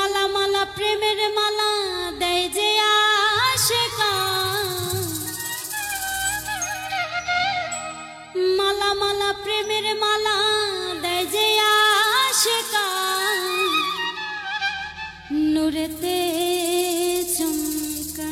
মালা মালা প্রেমের মালা দেয় যে আশিকা, মালা মালা প্রেমের মালা দেয় যে আশিকা, নূরেতে চমকা।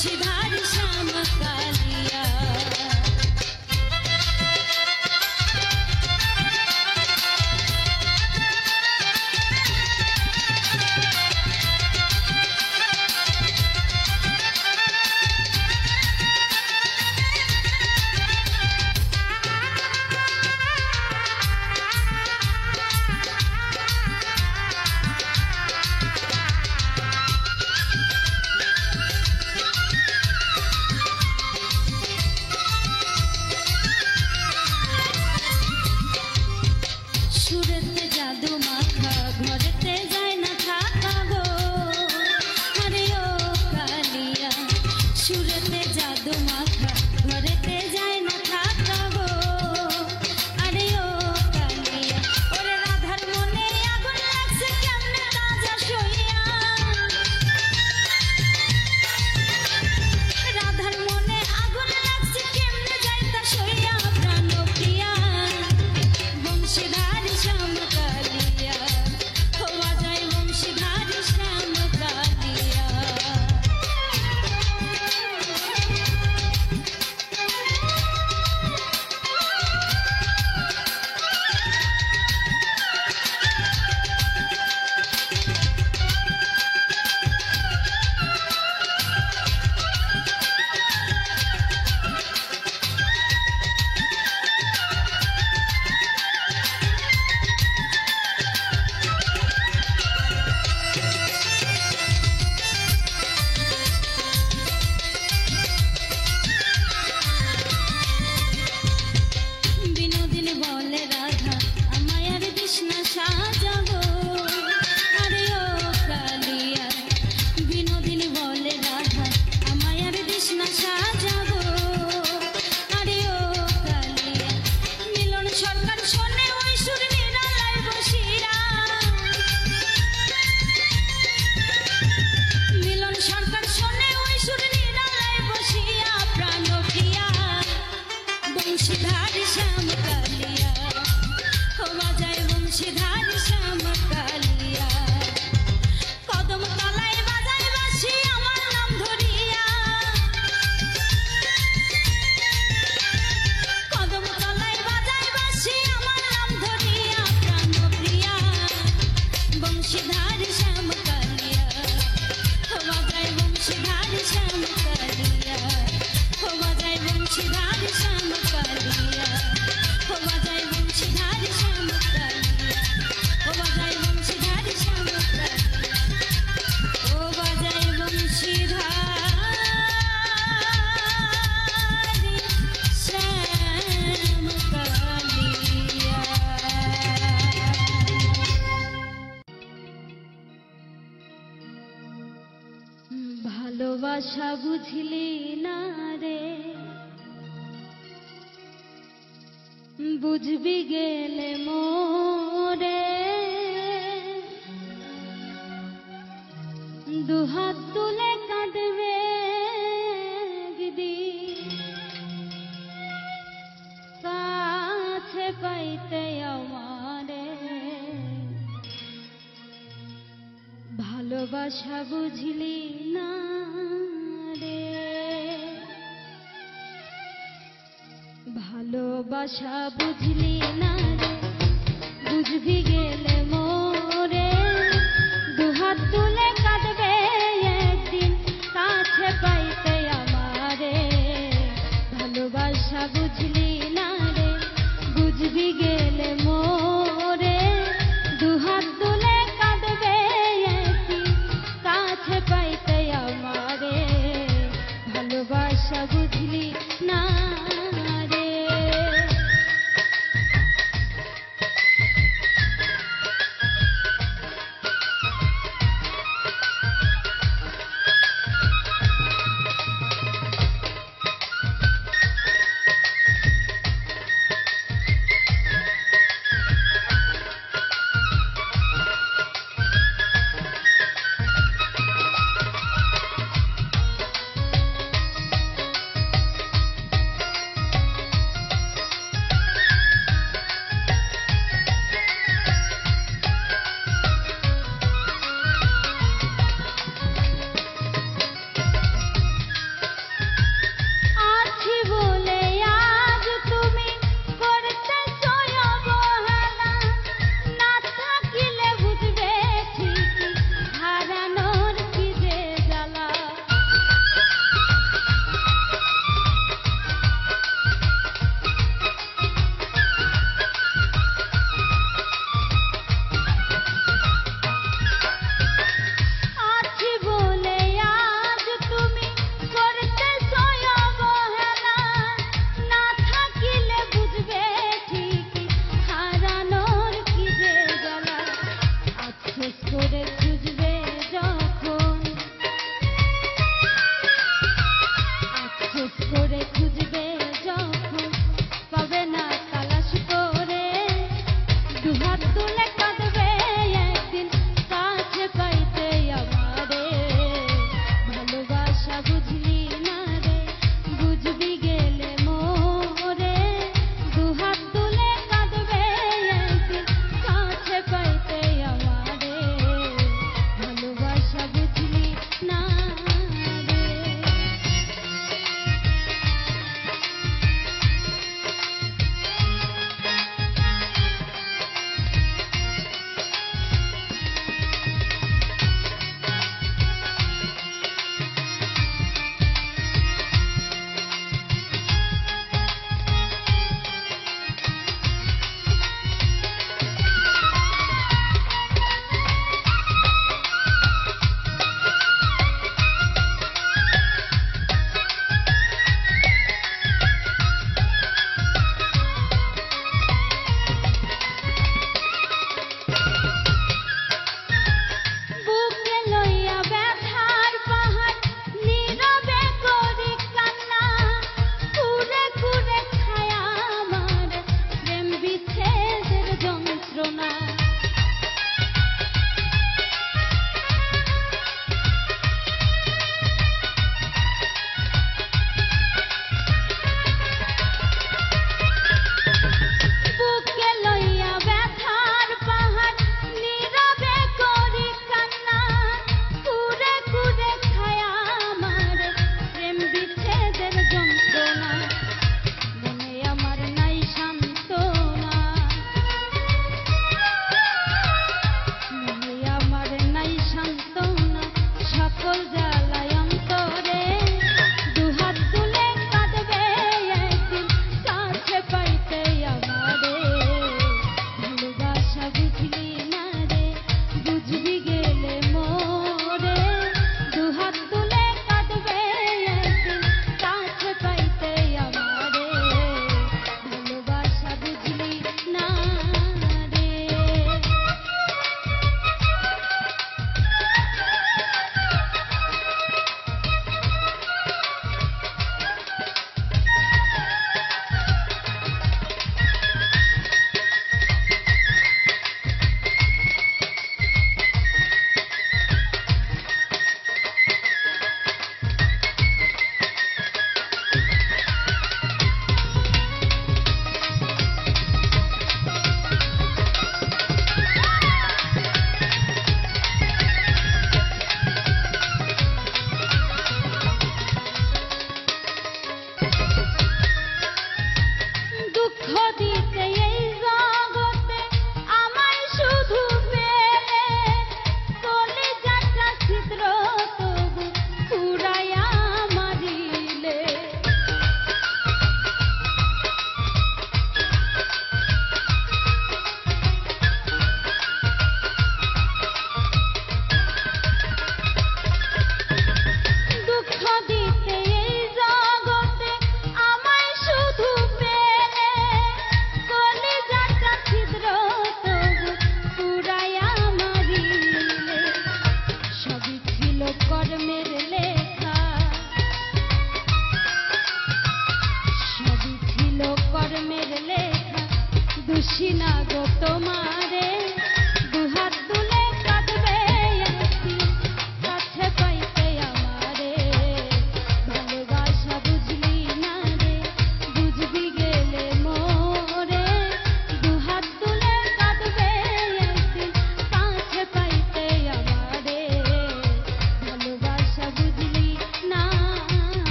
বংশীধার শ্যাম কালিয়া। সুরেতে জাদু মাখা ঘরেতে যায় না থাকা গো, আরে ও কালিয়া। সুরেতে জাদু মাখা ঘরেতে যায় না থাকা গো, আরে ও কালিয়া। ওরে রাধার মনে আগুন লাগছে কেমনে তাজা সইয়া, রাধার মনে আগুন লাগছে কেমনে যাইতা সইয়া। প্রাণ প্রিয়া বংশীধার শ্যাম কালিয়া, হওয়া যায় বংশীধার শ্যাম কালিয়া। বিনোদিনী বলে রাধা আমায় আর কৃষ্ণা সাজাবো, আরে ও কালিয়া। বিনোদিনী বলে রাধা আমায় আর কৃষ্ণা সাজাবো, আরে ও কালিয়া। মিলন সরকার শোনে ওই সুর নিরালায় বসিয়া, মিলন সরকার শোনে ওই সুর নিরালায় বসিয়া। প্রাণ প্রিয়া বংশীধার শ্যাম কালিয়া, হওয়া যায় বংশীধার শ্যাম কালিয়া। কদম তলায় বাজায় বাঁশি আমার নাম ধরিয়া, কদম তলায় বাজায় বাঁশি আমার নাম ধরিয়া। প্রাণ প্রিয়া বংশীধার শ্যাম কালিয়া, হওয়া যায় বংশীধার শ্যাম কালিয়া, হওয়া যায় বংশীধার শ্যাম কালিয়া, হওয়া যায় বংশীধার শ্যাম কালিয়া, হওয়া যায় বংশীধার শ্যাম কালিয়া, হওয়া যায় বংশীধার শ্যাম কালিয়া। ভালোবাসা বুঝলি না রে, বুঝবি গেলে মোরে। দুহাত তুলে কাঁদবে দিদি, কাছে পাইতে আমারে। ভালোবাসা বুঝলি না রে, ভালোবাসা বুঝলি না রে, বুঝবি গেলে মোরে। দুহাত তুলে কাঁদবে একদিন, কাছে পাইতে আমারে। ভালোবাসা বুঝলি না রে, বুঝবি গেলে মোরে। দুহাত তুলে কাঁদবে একদিন, কাছে পাইতে আমারে। ভালোবাসা বুঝলি না রে।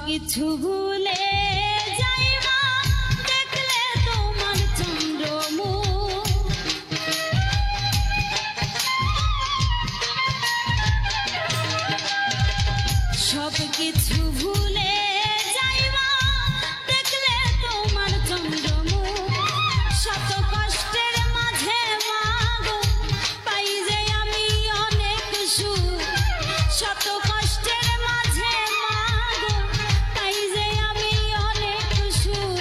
কিছু ভুলে যাইবা দেখলে তোমার চন্দ্রমুখ সব কিছু ভুলে যাইবা দেখলে তোমার চন্দ্রমুখ শত কষ্টের মাঝে মাগো পাই যে আমি অনেক সুখ শত কষ্টের মাঝে মাগো পাই যে আমি অনেক সুখ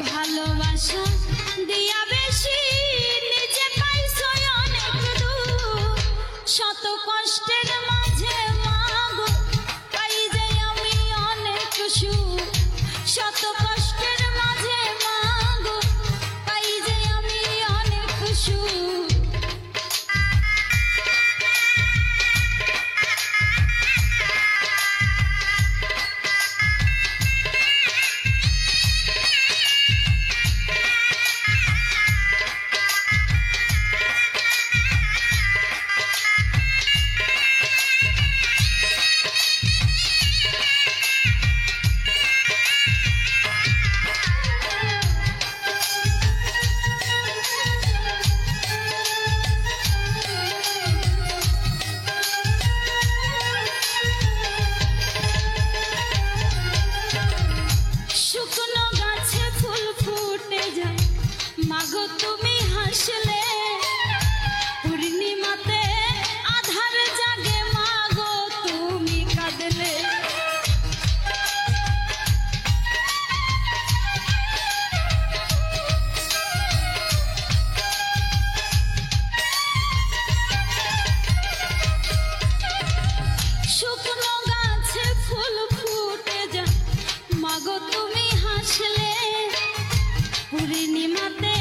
ভালোবাসা দিয়া বেশি নিজে পাইছো অনেক দূর শত কষ্টের মাঝে মাগো পাই যে আমি অনেক সুখ শত কষ্টের মাঝে মাগো পাই যে আমি অনেক সুখ শুকনো গাছে ফুল ফুটে যায় মাগো তুমি হাসলে পূর্ণিমাতে আধার জাগে মাগো তুমি কাঁদলে শুকনো গাছে ফুল ফুটে যায় মাগো তুমি হাসলে পূর্ণিমাতে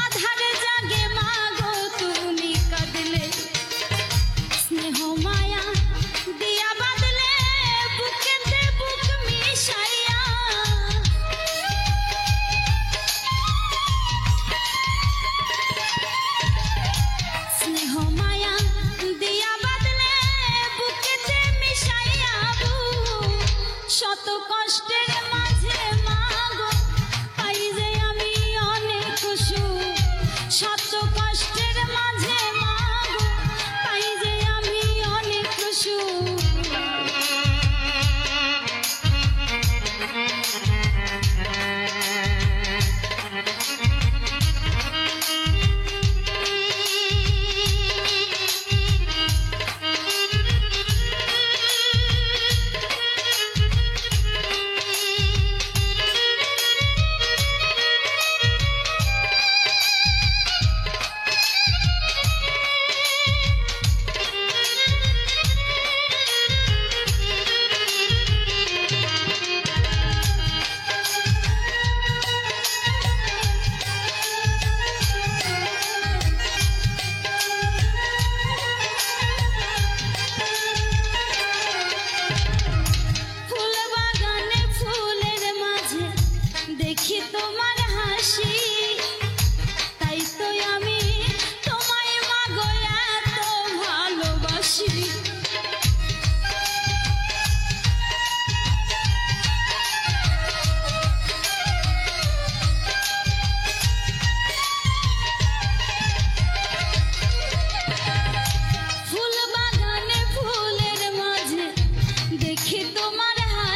আধার জাগে মাগো তুমি কাঁদলে স্নেহ মায়া দিয়া বাঁধলে বুকেতে বুক মিশাইয়া স্নেহ মায়া দিয়া বাঁধলে বুকেতে মিশাইয়া শত কষ্টের মাঝে মাগো পাই যে আমি অনেক সুখ শত কষ্টের মাঝে মাগো পাই যে আমি অনেক সুখ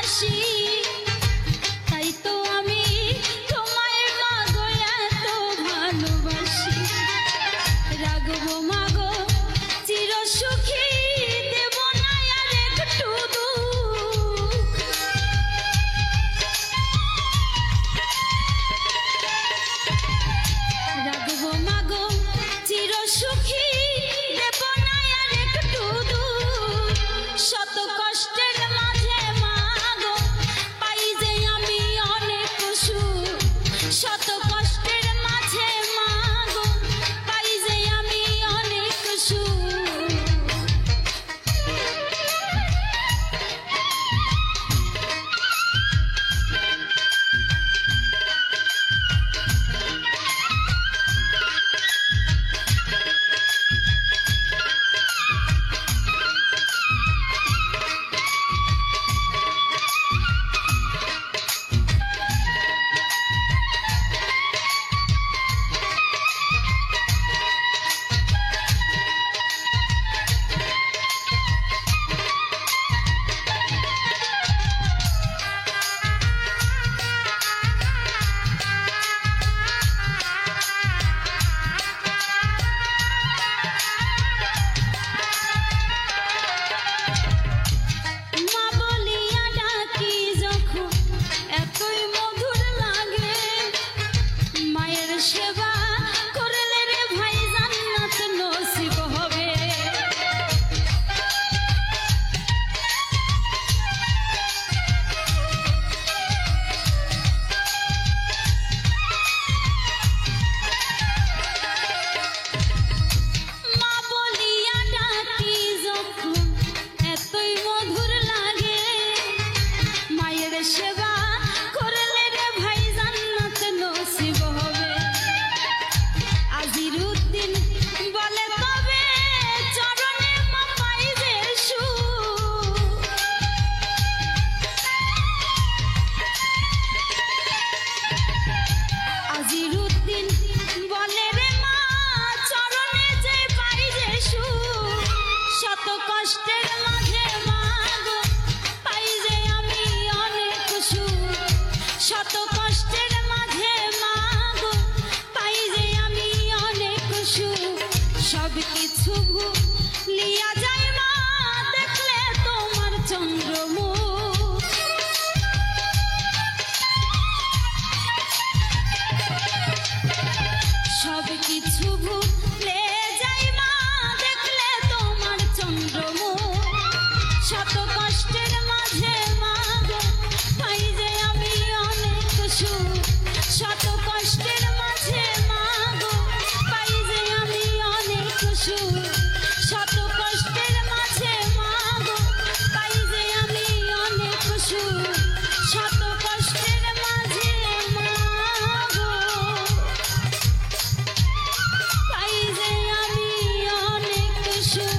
হাসি তাই তো আমি তোমায় মাগো এত ভালোবাসি রাখবো মাগো চির সুখী দেব না আর একটু দুঃখ রাখবো মাগো চির সুখী দেব না আর একটু দুঃখ শত কষ্টের মাঝে মাগো পাই যে আমি অনেক সুখ শত কষ্টের মাঝে মাগো পাই যে আমি অনেক সুখ সেবা করলে রে ভাই জান্নাত নসিব হবে মা বলিয়া ডাকি যখন এতই মধুর লাগে মায়ের সেবা করলে রে ভাই জান্নাত নসিব হবে আজিরুদ্দিন বলে তবে চরণে মা পাই যে সুখ আজিরুদ্দিন বলে রে মা চরণে যে পাই যে সুখ শত কষ্টের মাঝে মাগো পাই যে আমি অনেক সুখ শত কষ্টের মাঝে মাগো পাই যে আমি অনেক সুখ সব কিছু ভুলিয়া যায় মা দেখলে তোমার চন্দ্রমুখ সব কিছু ভুলে যাই মা দেখলে তোমার চন্দ্রমুখ শত কষ্টের মাঝে মাগো পাই যে আমি অনেক সুখ শত কষ্টের মাঝে মাগো পাই যে আমি অনেক সুখ শত কষ্টের মাঝে মাগো পাই যে আমি অনেক সুখ শত কষ্টের মাঝে মাগো পাই যে আমি অনেক সুখ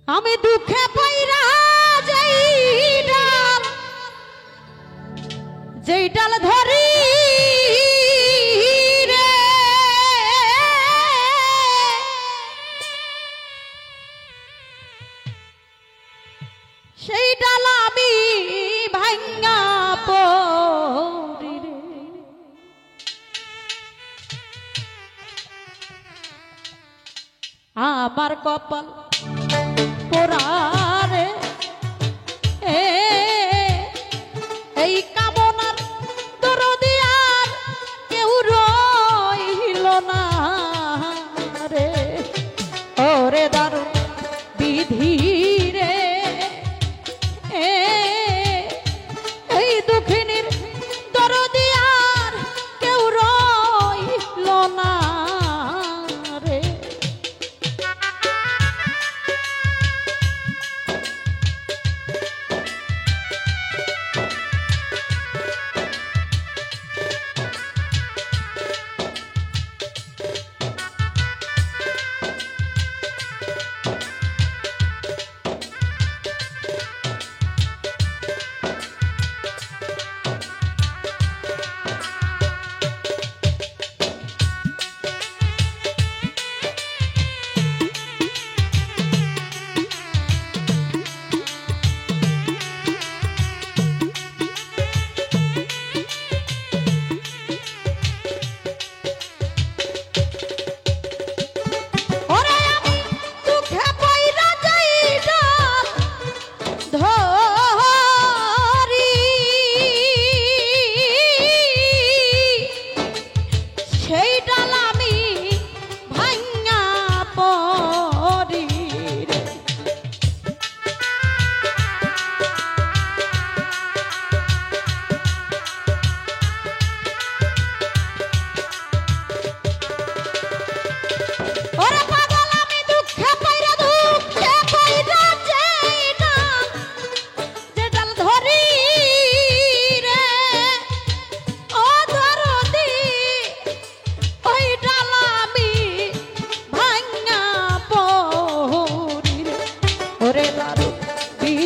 আমি দুঃখে পইরা যেই ডাল ধরি রে সেই ডাল আমি ভাঙ্গা পড়ি রে আমার কপাল পোড়ারে এই কামনার দরদি আর কেউ রইল না রে ওরে দারুণ বিধি রে এই দুঃখিনীর দরদি আর কেউ রইল না রে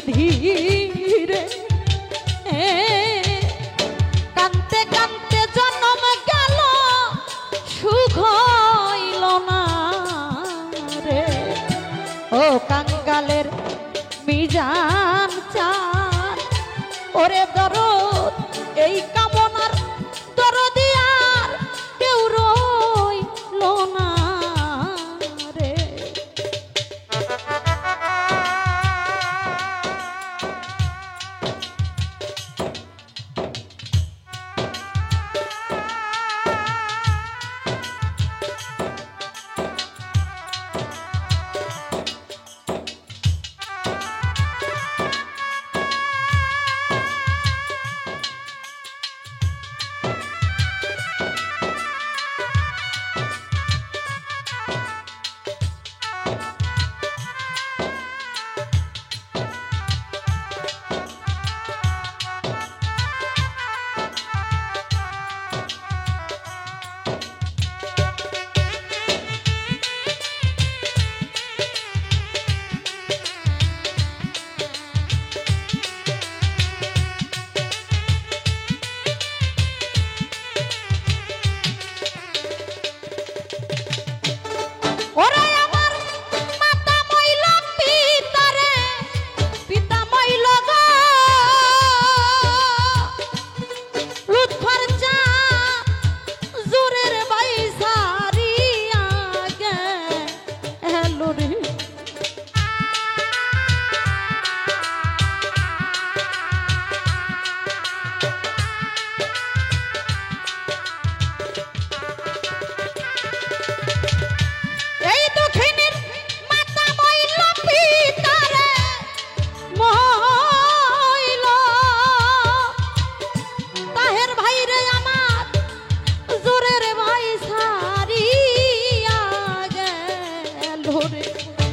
বিধি রে কান্তে কান্তে জন্ম গেল সুখ হইল না রে ও কাঙ্গালের মিজান চান ওরে দরদ এই কামনার দরদি আর কেউ রইল না রে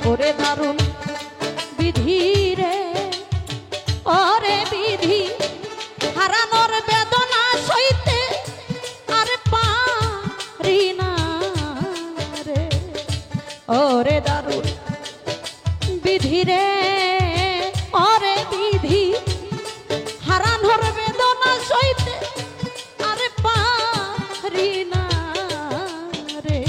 ওরে দারুণ বিধি রে ওরে বিধি হারানোর বেদনা সইতে আর পারি না রে ওরে দারুণ বিধি রে ওরে বিধি হারানোর বেদনা সইতে আর পারি না রে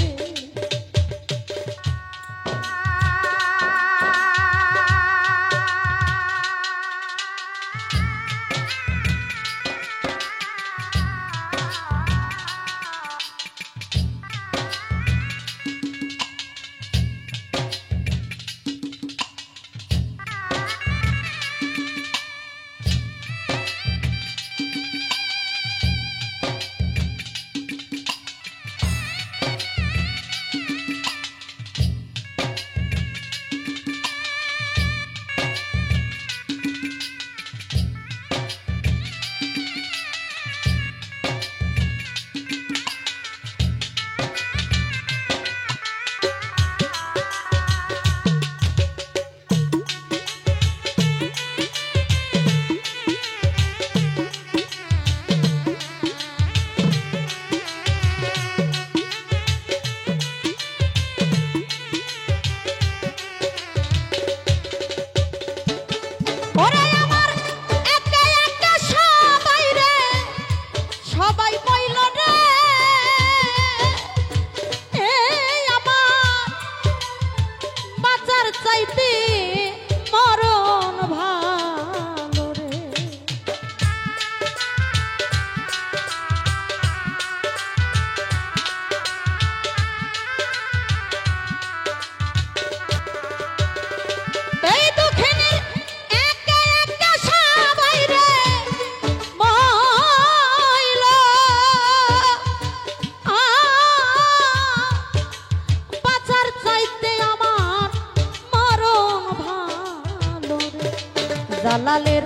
জালালের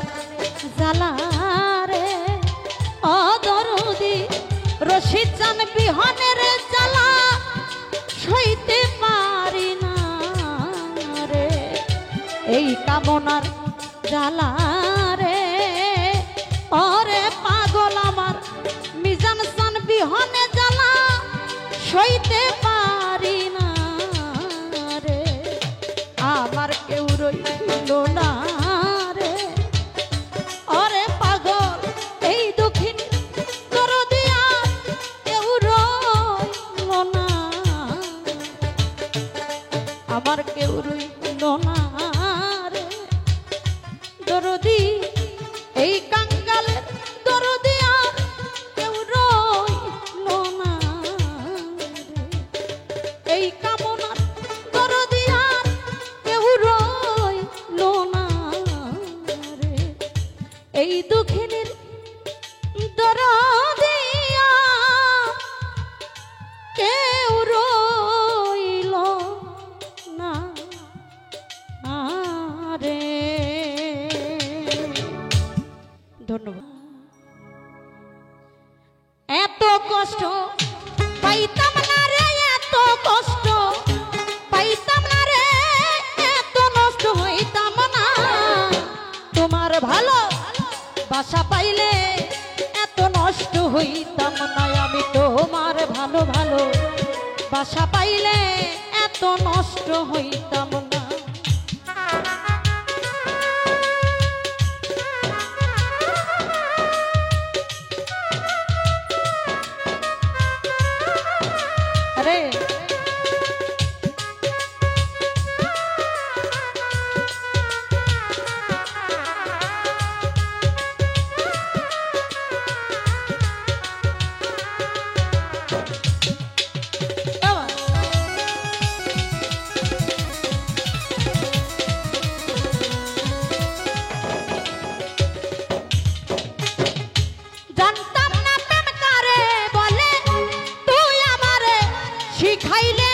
জালারে অদরদি রশিদ জান বিহনের জ্বালা সইতে পারি না রে এই কামনার জ্বালারে ওরে পাগল আমার মিজান জান বিহনে জ্বালা সইতে পারি না রে আমার কেউ রইল না রে দরদি এই কাঙ্গালের দরদি আর কেউ রইল না রে। এই কামনার দরদি আর কেউ রইল না রে। এই দুঃখিনীর দরদি আর কেউ রইল না রে। ধন্যবাদ। এত কষ্ট পাইতাম না রে, এত কষ্ট পাইতাম না রে, এত নষ্ট হইতাম না। তোমার ভালো বাসা পাইলে এত নষ্ট হইতাম না। আমি তোমার ভালো ভালো বাসা পাইলে এত নষ্ট হইতাম না। আরে জানতাম না প্রেম কারে বলে, তুই আমারে শিখাইলে।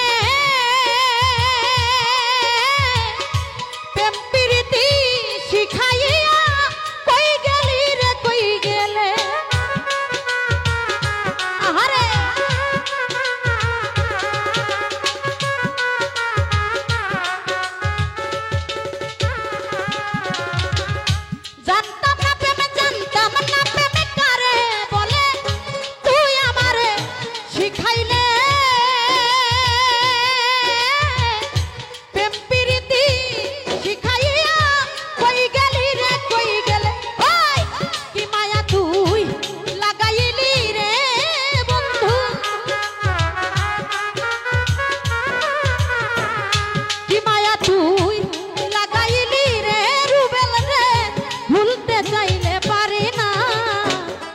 প্রেম প্রীতি শিখাইয়া কই গেলি রে, কই গেলে। আহারে জানতাম না প্রেম, জানতাম না প্রেম কারে বলে, তুই আমারে শিখাইলে। প্রেম প্রীতি শিখাইয়া কই গেলি রে, কই গেলে। ওই কি মায়া তুই লাগাইলি রে বন্ধু, কি মায়া তুই লাগাইলি রে রুবেল রে, ভুলতে চাইলে পারি না।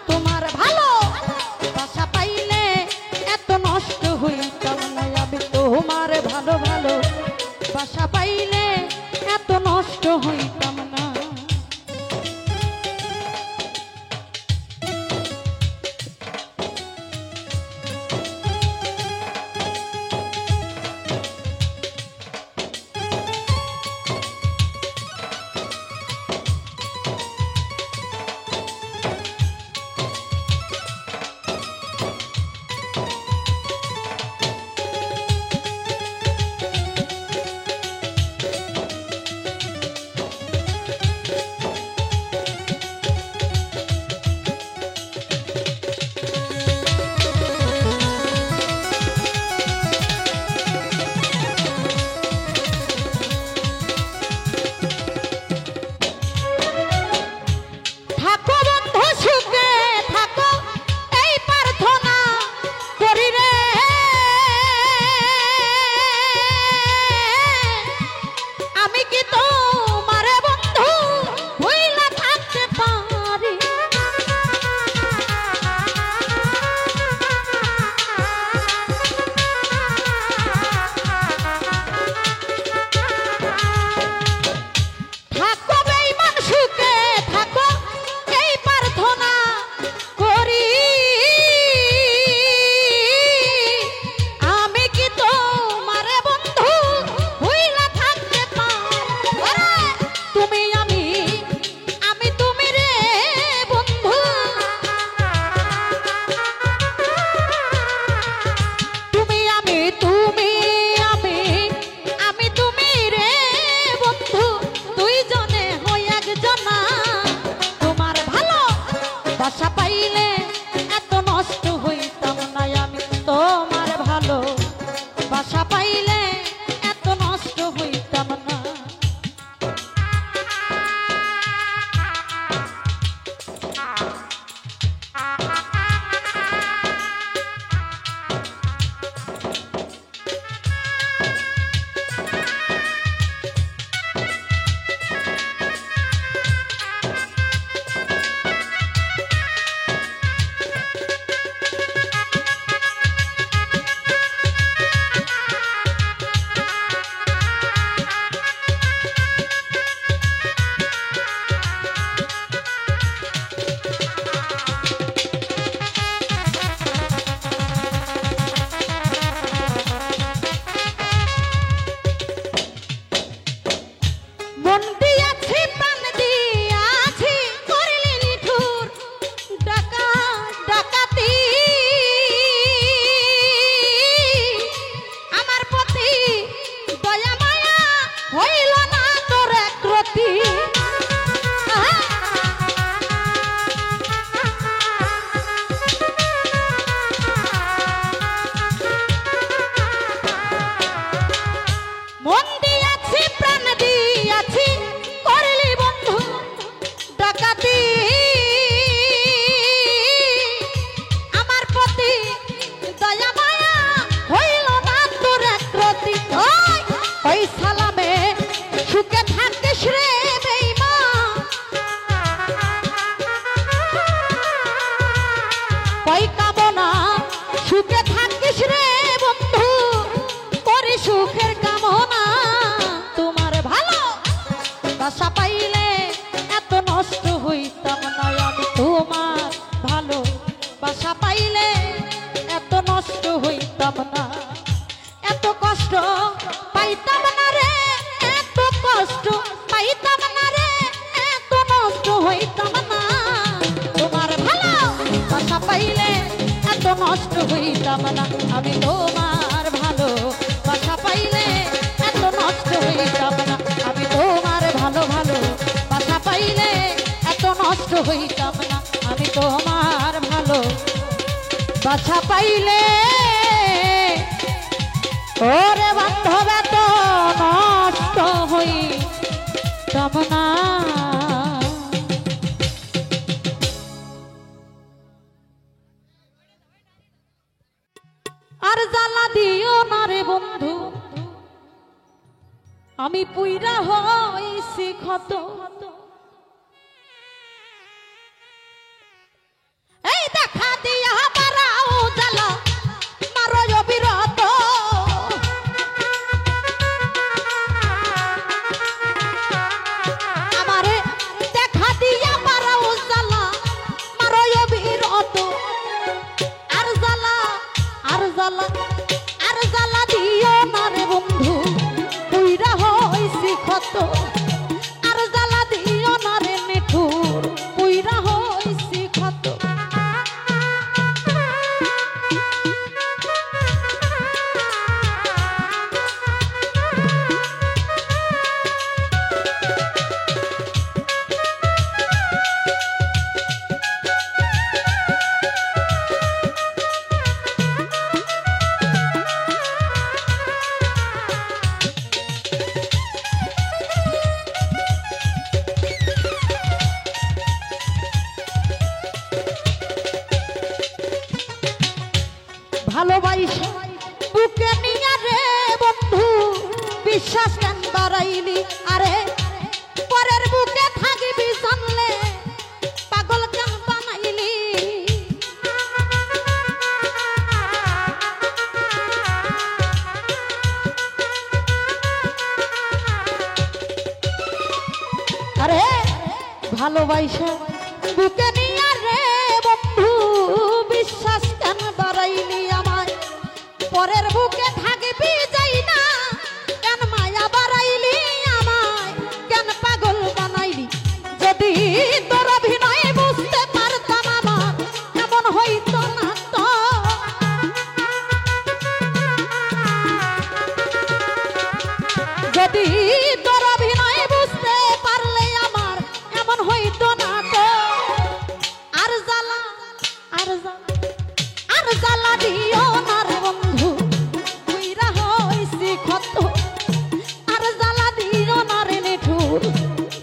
তোমার ভালো বাসা পাইলে এত নষ্ট হইতাম না। আমি তোমার ভালো ভালো বাসা পাইলে এত নষ্ট হইতাম না। থাকো বন্ধু সুখে থাকো, এই প্রার্থনা করি রে। আমি কি তোমার বন্ধু ভুইলা থাকতে পারি। থাকো বেঈমান সুখে থাকো, এই প্রার্থনা করি। আমি কি তোমার বন্ধু ভুইলা থাকতে পারি। তুমি আমি তুমি রে বন্ধু। তুমি আমি তুমি রে বন্ধু, দুইজনে হই একজনা। তোমার ভালো বাসা পাইলে এত নষ্ট হইতাম না। আমি তোমার ভালো বাসা পাইলে এত নষ্ট হইতাম না। হইতাম না তোমার ভালো বাসা পাইলে এত নষ্ট হইতাম না আমি তোমার ভালো বাসা পাইলে এত নষ্ট হইতাম না আমি তোমার ভালো ভালো বাসা পাইলে এত নষ্ট হইতাম না আমি তোমার ভালো বাসা পাইলে ওরে বান্ধব এত নষ্ট হইতাম না। আর জ্বালা দিও না রে বন্ধু আমি পুইরা হইছি ক্ষত এই দেখা দিয়া মারাও জ্বালা মারো অবিরত আমারে দেখা দিয়া মারাও জ্বালা মারো অবিরত আর জ্বালা আর জ্বালা আর জ্বালা দিও না রে বন্ধু পুইরা হইছি ক্ষত আর জ্বালা দিও না রে নিঠুর পুইরা হইছি ক্ষত। ভালোবাসা বুকে নিয়া রে বন্ধু বিশ্বাস কেন বাড়াইলি আরে পরের বুকে থাকিবি জানলে পাগল কেন বানাইলি আরে ভালোবাসা বুকে নিয়া রে বন্ধু বিশ্বাস কেন বাড়াইলি আমায় পরের বুকে থাকবি যাই না কেন মায়া বাড়াইলি আমায় কেন পাগল বানাইলি যদি তোর অভিনয় বুঝতে পারতাম আমার এমন হইতো না তো যদি তোর অভিনয় বুঝতে পারলে আমার এমন হইতো না তো আর জ্বালা আর জ্বালা আর জ্বালা দিও না রে বন্ধু পুইরা হইছি ক্ষত আর জ্বালা দিও না রে নিঠুর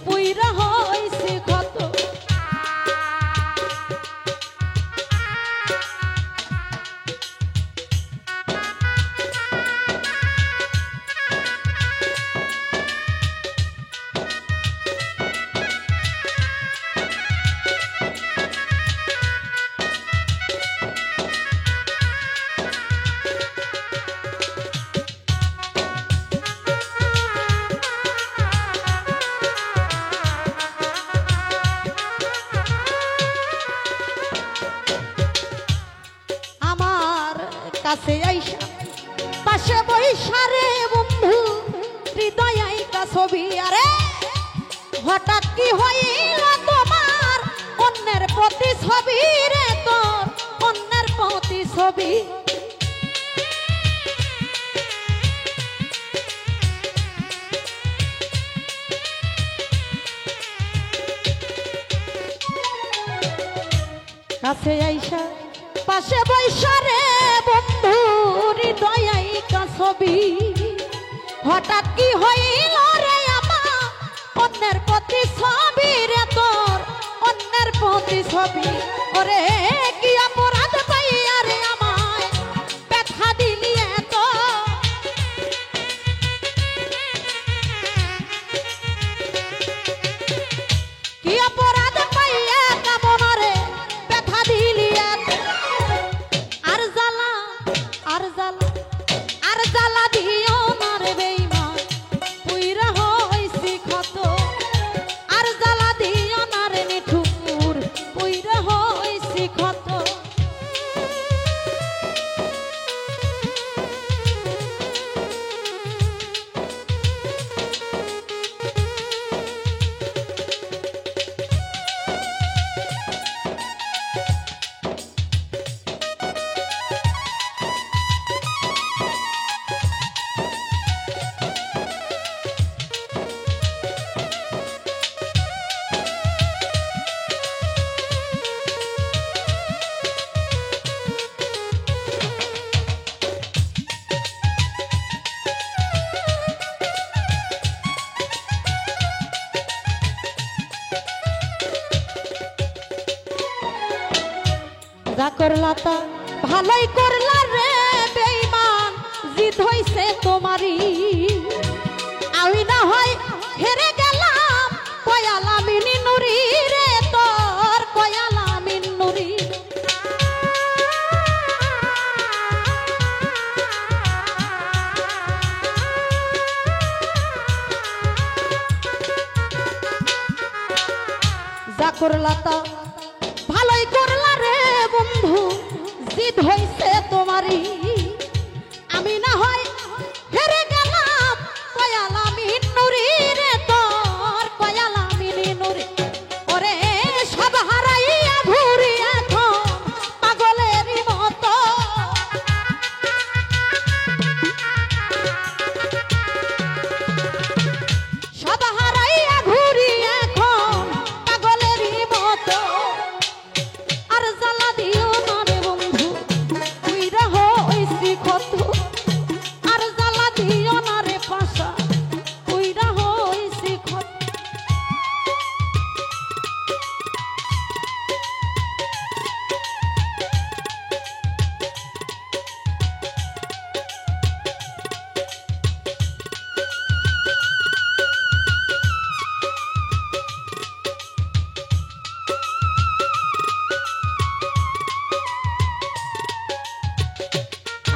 পুইরা হইছি ক্ষত। আমার কাছে আইসা পাশে বইসা রে বন্ধু হৃদয় আইকা ছবি আরে হঠাৎ কি হইল তোমার অন্যের প্রতি ছবি রে তোর অন্যের প্রতি ছবি কাছে আইসা পাশে বইসা রে বন্ধু হৃদয় আইকা ছবি হঠাৎ কি হইল রে আমার অন্যের প্রতি ছবি রে তোর অন্যের প্রতি ছবি ওরে কি অপরাধ পাইয়া রে আমায় ব্যথা দিলি এত কি অপরাধ পাইয়া কেমন রে ব্যথা দিলি এত আর জ্বালা আর জ্বালা আর জ্বালা দিও না রে বেঈমান পুইরা হইছি ক্ষত আর জ্বালা দিও না রে নিঠুর পুইরা হইছি ক্ষত। যা করলা তা ভালোই করলা রে বেঈমান, জিদ হইছে তোমারই। আমি না হয় হেরে গেলাম, কয়ালা মিনি নুরি রে তোর, কয়ালা মিন নুরি। যা করলা তা ভালোই করলা রে বন্ধু, জিদ হইছে তোমারই। আমি না হয় হেরে গেলাম, কয়ালা মিন নুরি রে তোর, কয়ালা মিনি নুরি। ওরে সব হারাইয়া ঘুরি এখন পাগলেরই মতো, সব হারাইয়া ঘুরি এখন পাগলেরই মতো। আর জ্বালা দিও না রে বন্ধু, পুইরা হইছি ক্ষত। আর জ্বালা দিও না রে পাশা, পুইরা হইছি ক্ষত।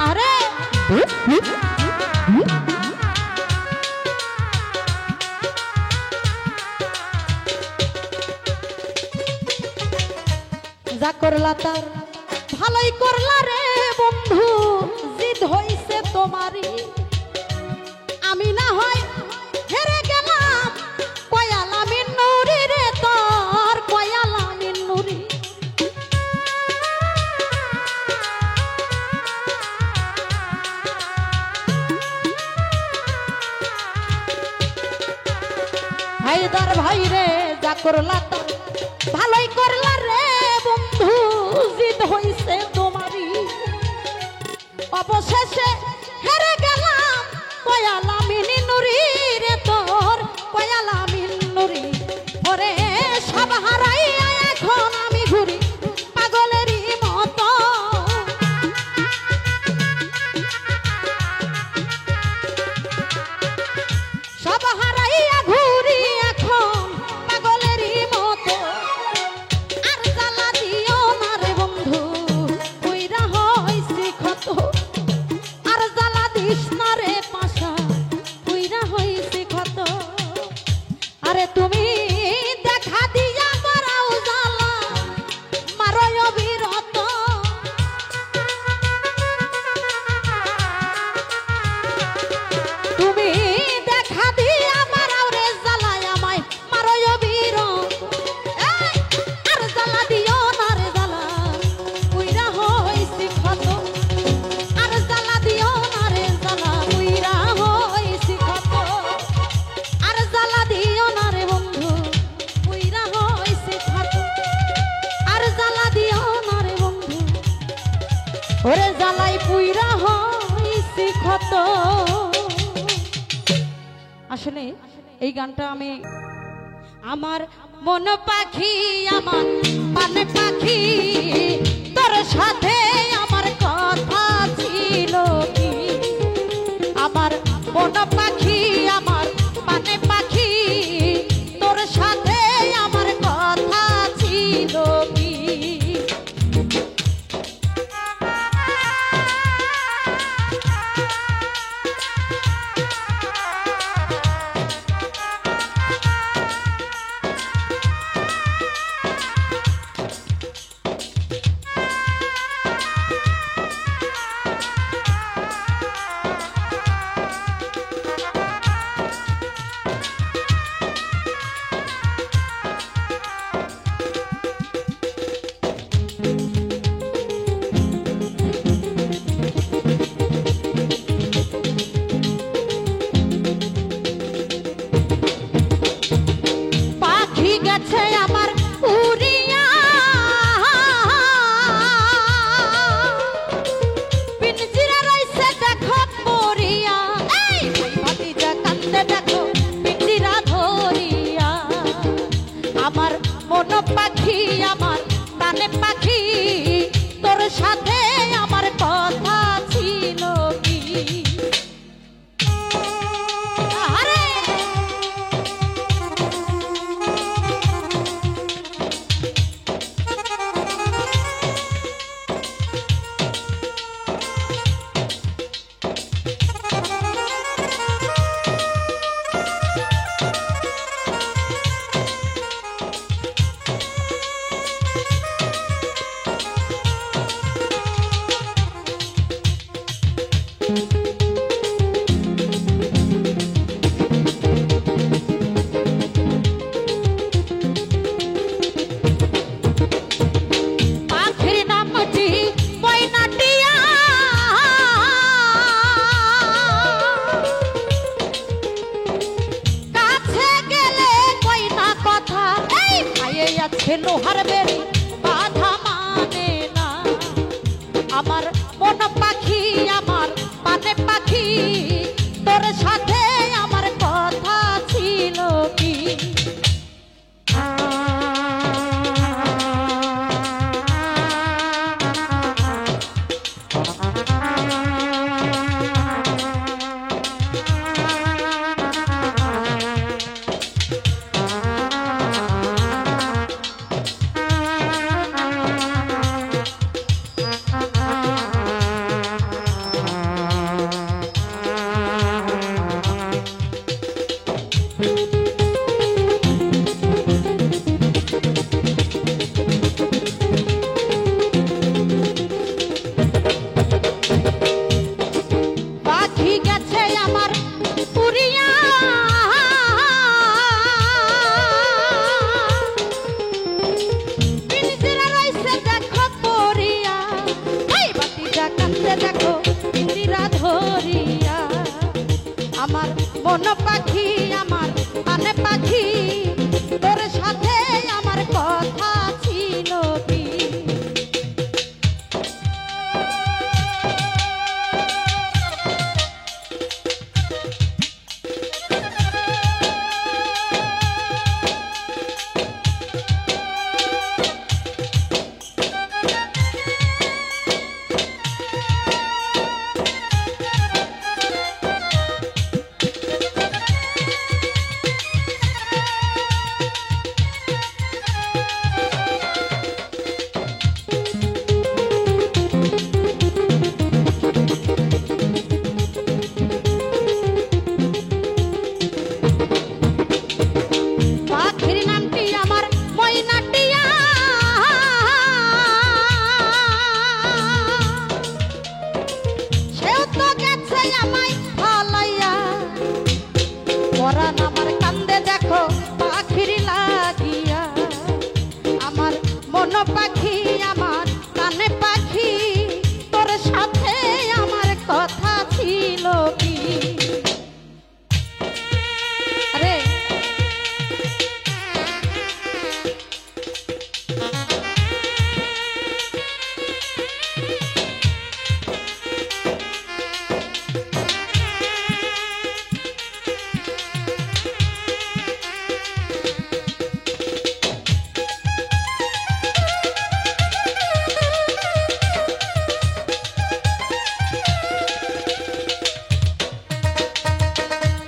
আরে যা করলা তার ভালোই করলা রে বন্ধু, জিদ হইছে তোমারই। আমি না হয় হেরে গেলাম, কয়ালা মিন নুরি রে তোর, কয়ালা মিন নুরি। হায়দার ভাই রে যা করলা তা ভালোই করলা রে বন্ধু, জিদ হইছে তোমারই। অবশেষে হেরে গেলাম, কয়ালা মিনি নুরি রে তোর, কয়ালা মিন নুরি। ওরে সব হারাইয়া এখন আমি ঘুরি পাগলেরই মতো। সব হারাইয়া ঘুরি এখন পাগলেরই মতো। আর জ্বালা দিও না রে বন্ধু, পুইরা হইছি ক্ষত। আর জ্বালা দিস না রে পাশা, পুইরা হইছি ক্ষত। আরে তুমি দেখা দিয়া মারাও জ্বালা, মারো অবিরত। তুমি দেখা দিয়া মারাও রে জ্বালায় আমায়, মারো অবিরত। এই, আর জ্বালা দিও না রে জ্বালা, পুইরা হইছি ক্ষত। আর জ্বালা দিও না রে জ্বালা, পুইরা হইছি ক্ষত। আর জ্বালা দিও না রে বন্ধু, পুইরা হইছি ক্ষত। আর জ্বালা দিও না রে বন্ধু, ওরে জ্বালাই পুইরা হইছি ক্ষত। আসলে এই গানটা আমি আমার মন পাখি, আমার পানে পাখি, তোর সাথে আমার কথা ছিল কি। আমার মন পাখি, আমার পানে পাখি, তোর সাথে আমার কথা ছিল কি। আছে লোহার বেড়ি বাধা মানে না আমার মন পাখি আমার পানে পাখি তোর সাথে আমার কথা ছিল কি পাখি গেছে আমার উড়িয়া পিঞ্জিরা রইছে দেখো পড়িয়া এই বাতিটা কাঁদতে দেখো পিঞ্জিরা ধরিয়া আমার মন পাখি আমার আনে পাখি তোর সাথে আমার কথা ছিল কি পাখির নামটি আমার ময়নাটিয়া সেও তো গেছে আমায় ফালাইয়া পরাণ আমার কান্দে দেখো পাখির লাগিয়া আমার মন পাখি আমার কানে পাখি তোর সাথে আমার কথা ছিল কি আরে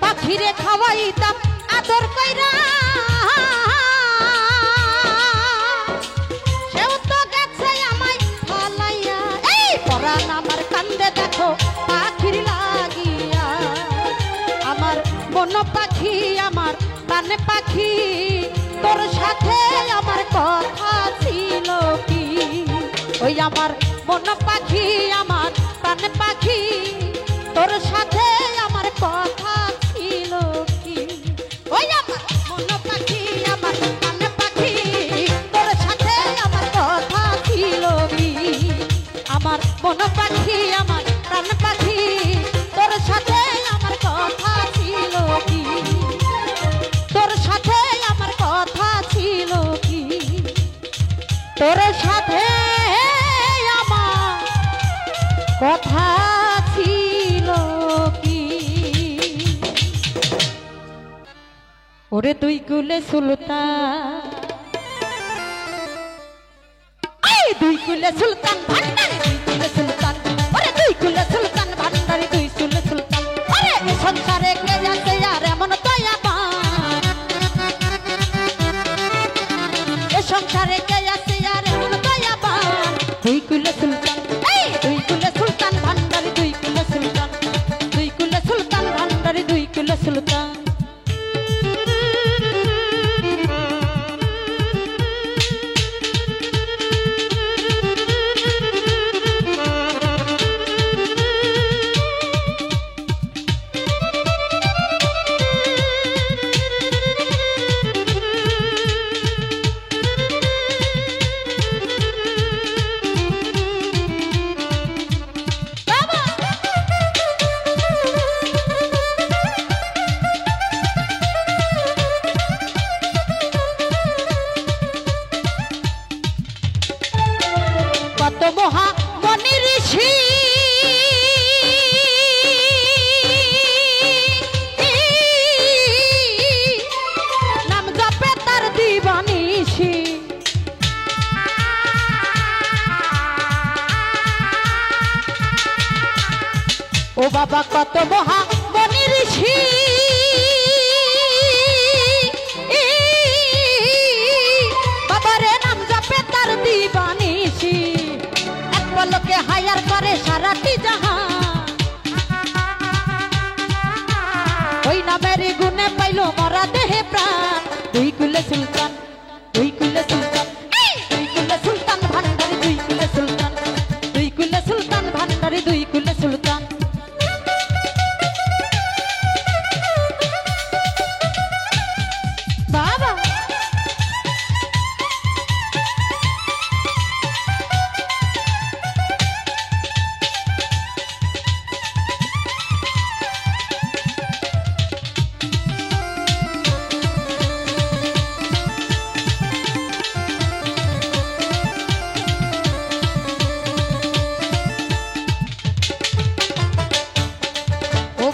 পাখিরে খাওয়াইতাম আদর কইরা সেও তো গেছে আমায় ফালাইয়া এই পরাণ আমার কান্দে দেখো পাখির লাগিয়া আমার মন পাখি আমার প্রাণে পাখি তোর সাথে আমার কথা ছিল কি ওই আমার মন পাখি আমার প্রাণে পাখি তোর সাথে আমার কথা ছিল কি ওই আমার মন পাখি আমার প্রাণে পাখি তোর সাথে আমার কথা ছিল কি আমার মন পাখি আমার প্রাণ পাখি তোর সাথে আমার কথা ছিল কি তোর সাথে আমার কথা ছিল কি তোর সাথে আমার কথা ছিল কি ওরে তুই কুলে সুলতান দুই কুলে সুলতান ভান্ডারি দুই কুলে সুলতান ওরে দুই কুলে সুলতান ভান্ডারি দুই কুলে সুলতান আরে এ সংসারে কে যাচ্ছে আর এমন দয়াবান এ সংসারে কে যাচ্ছে আর এমন দয়াবান দুই কুলে সুলতান দুই কুলে সুলতান ভান্ডারি দুই কুলে সুলতান দুই কুলে সুলতান ভান্ডারি দুই কুলে সুলতান বাবা কত মহা মনি ঋষি বাবারে নাম জপে তার দিবানিশি এক পলকে হায়ার করে সারাটি জাহান ওই নামের গুণে পাইল মরা দেহে প্রাণ দুই কুলে সুলতান দুই কুলে সুলতান দুই কুলে সুলতান ভান্ডারি দুই কুলে সুলতান দুই কুলে সুলতান ভান্ডারি দুই কুলে সুলতান বাবা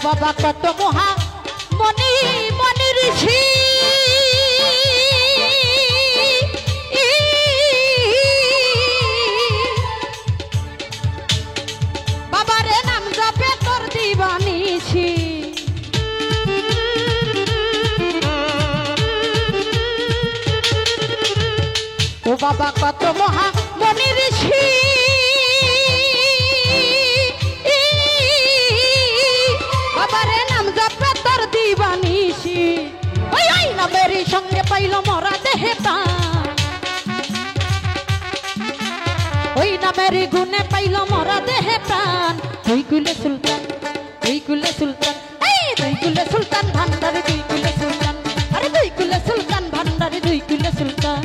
বাবা কত মহা মনি মনি ঋষি বাবারে নাম জপে তোর দিবানিশি ও বাবা কত মহা মনি ঋষি বাবারে নাম জপে তোর দিবানিশি ওই ওই নামের সঙ্গে পাইল মরা দেহে প্রাণ ওই নামের গুণে পাইল মরা দেহে প্রাণ দুই কুলে সুলতান দুই কুলে সুলতান এই দুই কুলে সুলতান ভান্ডারি দুই কুলে সুলতান আরে দুই কুলে সুলতান ভান্ডারি দুই কুলে সুলতান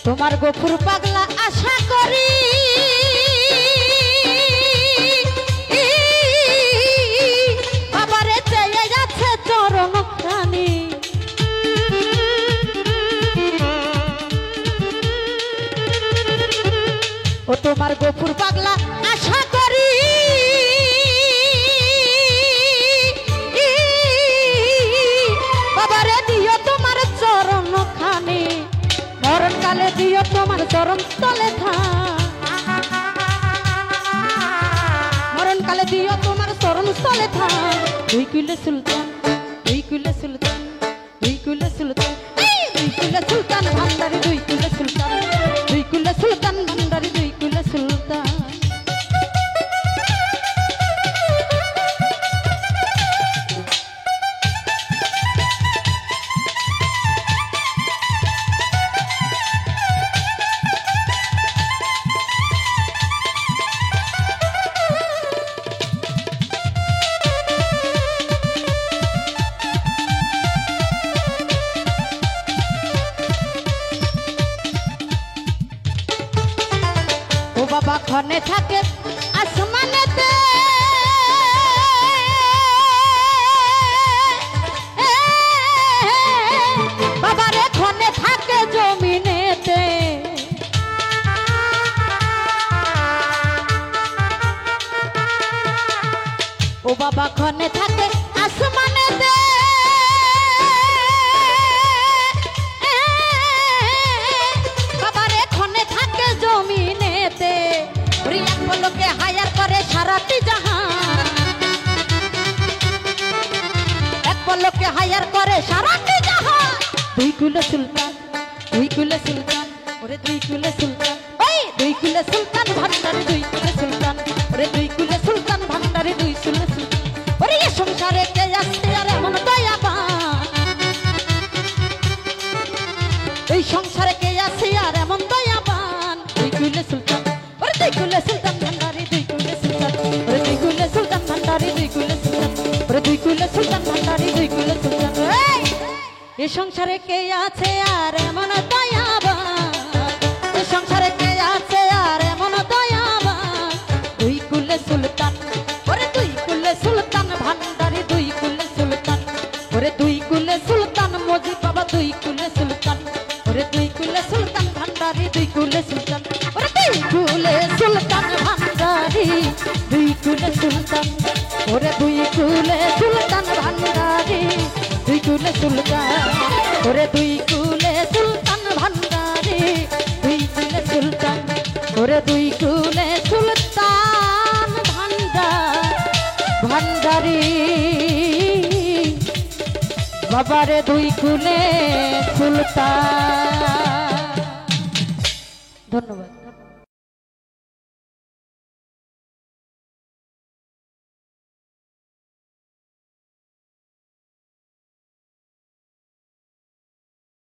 তোমার গফুর পাগলা আশা করি বাবারে চেয়ে যাচ্ছে চরণ প্রাণী ও তোমার গফুর পাগলা আশা করি বাবারে দিও তোমার চরণ খানি মরণ কালে দিও তোমার চরণ তলে মরণ কালে দিও তোমার চরণ তলে দুই কুলে সুলতান দুই কুলে সুলতান দুই কুলে সুলতান দুই কুলে সুলতান ভান্ডারি দুই কুলে সুলতান দুই কুলে সুলতান ভান্ডারি দুই কুলে সুলতান বাবা ক্ষণে থাকে আসমানেতে বাবারে ক্ষণে থাকে জমিনেতে ও বাবা ক্ষণে থাকে আসমানেতে বাবারে ক্ষণে থাকে জমিনেতে লোকে হায়ার করে সারাটি জাহান এক পলকে হায়ার করে সারাটি জাহান দুই কুলে সুলতান দুই কুলে সুলতান ওরে দুই কুলে সুলতান ওই দুই কুলে সুলতান ভান্ডারি দুই কুলে সুলতান ওরে দুই কুলে সুলতান ভান্ডারি দুই কুলে সুলতান ওরে এ সংসারে কে আসতে আর এমন দয়াবান এই সংসারে কে আসে আর এমন দয়াবান দুই কুলে সুলতান ওরে দুই কুলে সুলতান ভান্ডারি দুই কুলে সুলতান ওরে দুই কুলে সুলতান ভান্ডারি দুই কুলে সুলতান ওরে দুই কুলে সুলতান ভান্ডারি দুই কুলে সুলতান এ সংসারে কে আছে আর এমন দয়াবান, এ সংসারে কে আছে আর এমন দয়াবান, দুই কুলে সুলতান, ওরে দুই কুলে সুলতান ভান্ডারি, দুই কুলে সুলতান, ওরে দুই কুলে সুলতান মজি বাবা, দুই কুলে সুলতান, ওরে দুই কুলে সুলতান ভান্ডারি, দুই কুলে সুলতান, ওরে দুই কুলে সুলতান ভান্ডারি, দুই কুলে সুলতান, ওরে দুই কুলে সুলতান ভান্ডারি, দুই কুলে সুলতান, ওরে দুই কুলে সুলতান ভান্ডারি, দুই কুলে সুলতান, ওরে দুই কুলে সুলতান ভান্ডারি, বাবারে দুই কুলে সুলতান। ধন্যবাদ।